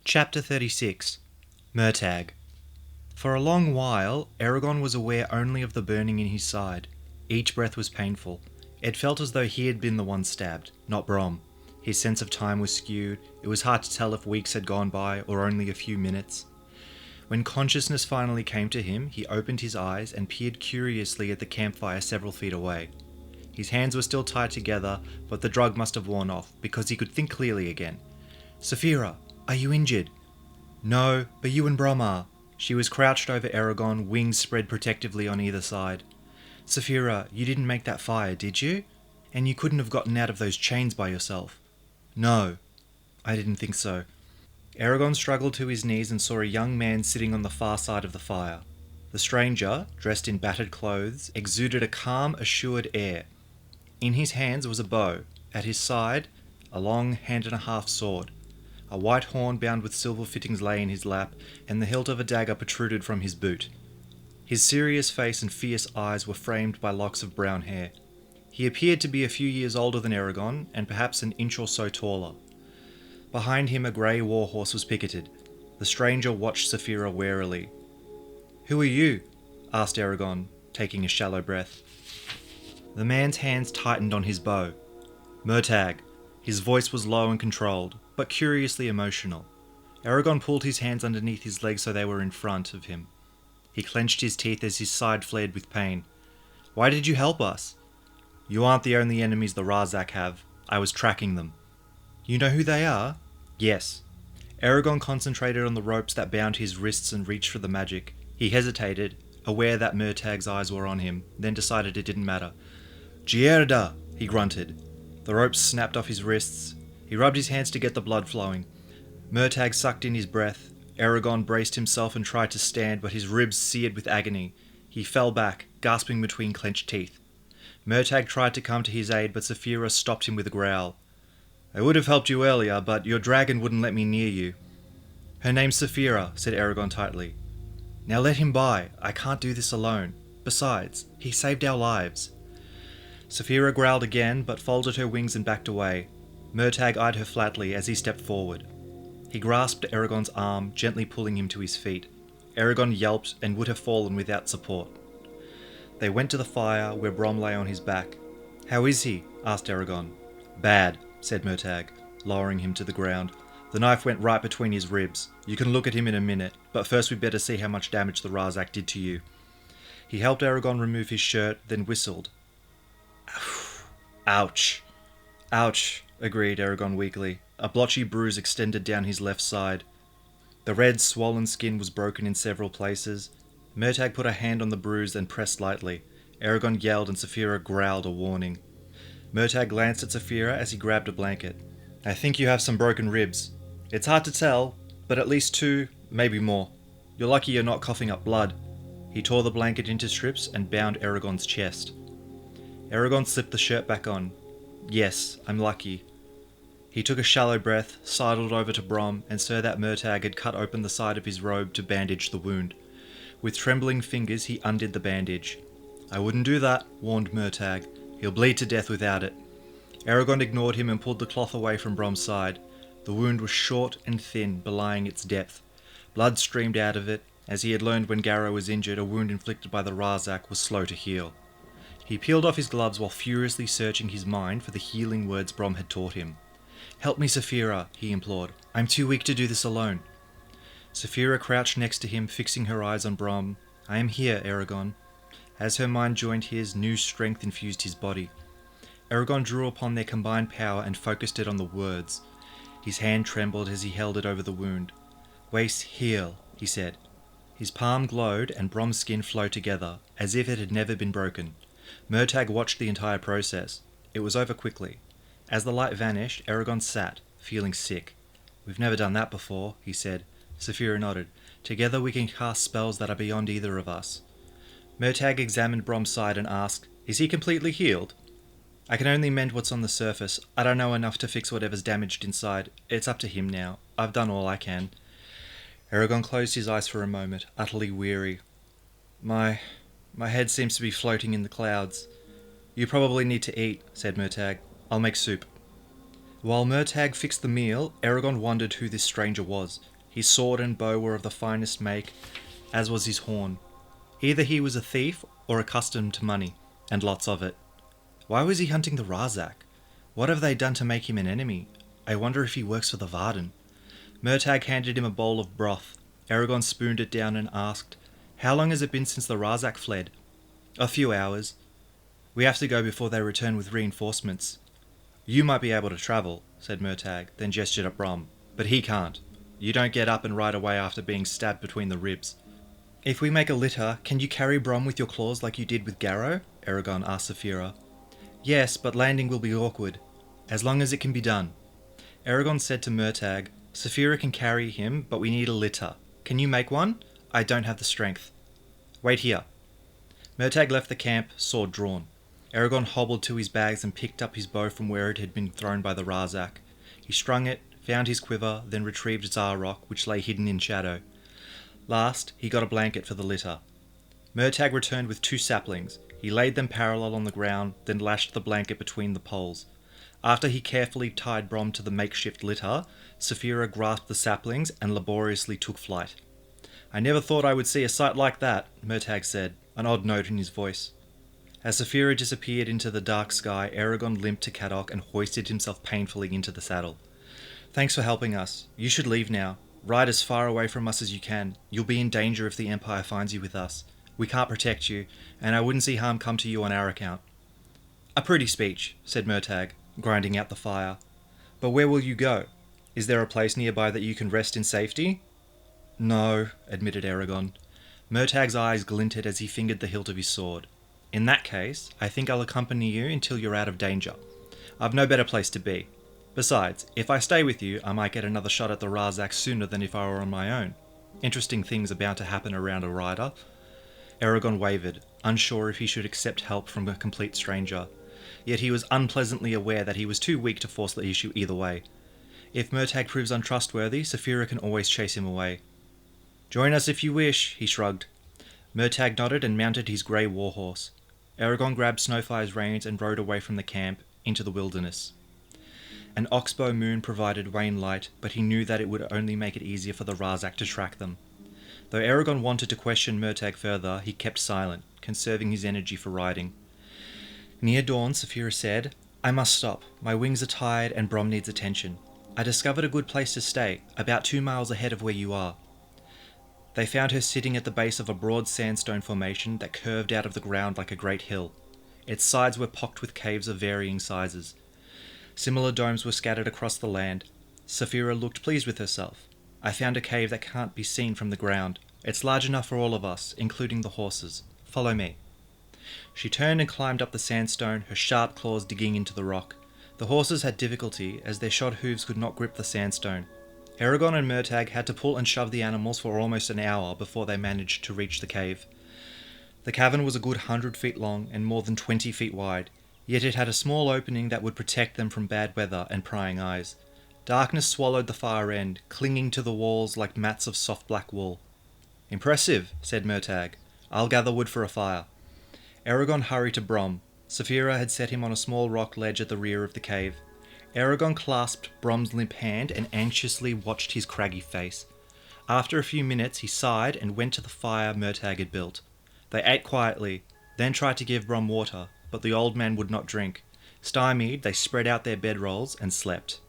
Chapter 36. Murtagh. For a long while, Eragon was aware only of the burning in his side. Each breath was painful. It felt as though he had been the one stabbed, not Brom. His sense of time was skewed. It was hard to tell if weeks had gone by or only a few minutes. When consciousness finally came to him, he opened his eyes and peered curiously at the campfire several feet away. His hands were still tied together, but the drug must have worn off, because he could think clearly again. "Saphira, are you injured?" "No, but you and Brom are." She was crouched over Eragon, wings spread protectively on either side. "Saphira, you didn't make that fire, did you? And you couldn't have gotten out of those chains by yourself?" "No, I didn't think so." Eragon struggled to his knees and saw a young man sitting on the far side of the fire. The stranger, dressed in battered clothes, exuded a calm, assured air. In his hands was a bow. At his side, a long hand-and-a-half sword. A white horn bound with silver fittings lay in his lap, and the hilt of a dagger protruded from his boot. His serious face and fierce eyes were framed by locks of brown hair. He appeared to be a few years older than Eragon, and perhaps an inch or so taller. Behind him a grey warhorse was picketed. The stranger watched Saphira warily. "Who are you?" asked Eragon, taking a shallow breath. The man's hands tightened on his bow. "Murtagh." His voice was low and controlled, but curiously emotional. Eragon pulled his hands underneath his legs so they were in front of him. He clenched his teeth as his side flared with pain. "Why did you help us?" "You aren't the only enemies the Razak have. I was tracking them." "You know who they are?" "Yes." Eragon concentrated on the ropes that bound his wrists and reached for the magic. He hesitated, aware that Murtagh's eyes were on him, then decided it didn't matter. "Gierda!" he grunted. The ropes snapped off his wrists. He rubbed his hands to get the blood flowing. Murtagh sucked in his breath. Eragon braced himself and tried to stand, but his ribs seared with agony. He fell back, gasping between clenched teeth. Murtagh tried to come to his aid, but Saphira stopped him with a growl. "I would have helped you earlier, but your dragon wouldn't let me near you." "Her name's Saphira," said Eragon tightly. "Now let him by. I can't do this alone. Besides, he saved our lives." Saphira growled again, but folded her wings and backed away. Murtagh eyed her flatly as he stepped forward. He grasped Eragon's arm, gently pulling him to his feet. Eragon yelped and would have fallen without support. They went to the fire, where Brom lay on his back. "How is he?" asked Eragon. "Bad," said Murtagh, lowering him to the ground. "The knife went right between his ribs. You can look at him in a minute, but first we'd better see how much damage the Razak did to you." He helped Eragon remove his shirt, then whistled. "Ouch." "Ouch," agreed Eragon weakly. A blotchy bruise extended down his left side. The red, swollen skin was broken in several places. Murtagh put a hand on the bruise and pressed lightly. Eragon yelled and Saphira growled a warning. Murtagh glanced at Saphira as he grabbed a blanket. "I think you have some broken ribs. It's hard to tell, but at least 2, maybe more. You're lucky you're not coughing up blood." He tore the blanket into strips and bound Eragon's chest. Eragon slipped the shirt back on. "Yes, I'm lucky." He took a shallow breath, sidled over to Brom, and saw that Murtagh had cut open the side of his robe to bandage the wound. With trembling fingers he undid the bandage. "I wouldn't do that," warned Murtagh. "He'll bleed to death without it." Eragon ignored him and pulled the cloth away from Brom's side. The wound was short and thin, belying its depth. Blood streamed out of it. As he had learned when Garrow was injured, a wound inflicted by the Razak was slow to heal. He peeled off his gloves while furiously searching his mind for the healing words Brom had taught him. "Help me, Saphira," he implored. "I'm too weak to do this alone." Saphira crouched next to him, fixing her eyes on Brom. "I am here, Eragon." As her mind joined his, new strength infused his body. Eragon drew upon their combined power and focused it on the words. His hand trembled as he held it over the wound. "Waist, heal," he said. His palm glowed and Brom's skin flowed together, as if it had never been broken. Murtagh watched the entire process. It was over quickly. As the light vanished, Eragon sat, feeling sick. "We've never done that before," he said. Saphira nodded. "Together we can cast spells that are beyond either of us." Murtagh examined Brom's side and asked, "Is he completely healed?" "I can only mend what's on the surface. I don't know enough to fix whatever's damaged inside. It's up to him now. I've done all I can." Eragon closed his eyes for a moment, utterly weary. My head seems to be floating in the clouds." "You probably need to eat," said Murtagh. "I'll make soup." While Murtagh fixed the meal, Eragon wondered who this stranger was. His sword and bow were of the finest make, as was his horn. Either he was a thief or accustomed to money, and lots of it. Why was he hunting the Razak? What have they done to make him an enemy? I wonder if he works for the Varden. Murtagh handed him a bowl of broth. Eragon spooned it down and asked, "How long has it been since the Razak fled?" "A few hours. We have to go before they return with reinforcements." "You might be able to travel," said Murtagh, then gestured at Brom. "But he can't. You don't get up and ride away after being stabbed between the ribs." "If we make a litter, can you carry Brom with your claws like you did with Garrow?" Eragon asked Saphira. "Yes, but landing will be awkward. As long as it can be done." Eragon said to Murtagh, "Saphira can carry him, but we need a litter. Can you make one? I don't have the strength." "Wait here." Murtagh left the camp, sword drawn. Eragon hobbled to his bags and picked up his bow from where it had been thrown by the Razak. He strung it, found his quiver, then retrieved Zarok, which lay hidden in shadow. Last, he got a blanket for the litter. Murtagh returned with 2 saplings. He laid them parallel on the ground, then lashed the blanket between the poles. After he carefully tied Brom to the makeshift litter, Saphira grasped the saplings and laboriously took flight. "I never thought I would see a sight like that," Murtagh said, an odd note in his voice. As Saphira disappeared into the dark sky, Eragon limped to Caddock and hoisted himself painfully into the saddle. "Thanks for helping us. You should leave now. Ride as far away from us as you can. You'll be in danger if the Empire finds you with us. We can't protect you, and I wouldn't see harm come to you on our account." "A pretty speech," said Murtagh, grinding out the fire. "But where will you go? Is there a place nearby that you can rest in safety?" "No," admitted Eragon. Murtagh's eyes glinted as he fingered the hilt of his sword. "In that case, I think I'll accompany you until you're out of danger. I've no better place to be. Besides, if I stay with you, I might get another shot at the Razak sooner than if I were on my own. Interesting things are bound to happen around a rider." Eragon wavered, unsure if he should accept help from a complete stranger. Yet he was unpleasantly aware that he was too weak to force the issue either way. If Murtagh proves untrustworthy, Saphira can always chase him away. "Join us if you wish," he shrugged. Murtagh nodded and mounted his grey warhorse. Eragon grabbed Snowfire's reins and rode away from the camp into the wilderness. An oxbow moon provided wane light, but he knew that it would only make it easier for the Razak to track them. Though Eragon wanted to question Murtagh further, he kept silent, conserving his energy for riding. Near dawn, Saphira said, "I must stop. My wings are tired and Brom needs attention. I discovered a good place to stay, about 2 miles ahead of where you are." They found her sitting at the base of a broad sandstone formation that curved out of the ground like a great hill. Its sides were pocked with caves of varying sizes. Similar domes were scattered across the land. Saphira looked pleased with herself. "I found a cave that can't be seen from the ground. It's large enough for all of us, including the horses. Follow me." She turned and climbed up the sandstone, her sharp claws digging into the rock. The horses had difficulty, as their shod hooves could not grip the sandstone. Eragon and Murtagh had to pull and shove the animals for almost an hour before they managed to reach the cave. The cavern was a good 100 feet long and more than 20 feet wide, yet it had a small opening that would protect them from bad weather and prying eyes. Darkness swallowed the far end, clinging to the walls like mats of soft black wool. "Impressive," said Murtagh. "I'll gather wood for a fire." Eragon hurried to Brom. Saphira had set him on a small rock ledge at the rear of the cave. Eragon clasped Brom's limp hand and anxiously watched his craggy face. After a few minutes he sighed and went to the fire Murtagh had built. They ate quietly, then tried to give Brom water, but the old man would not drink. Stymied, they spread out their bedrolls and slept.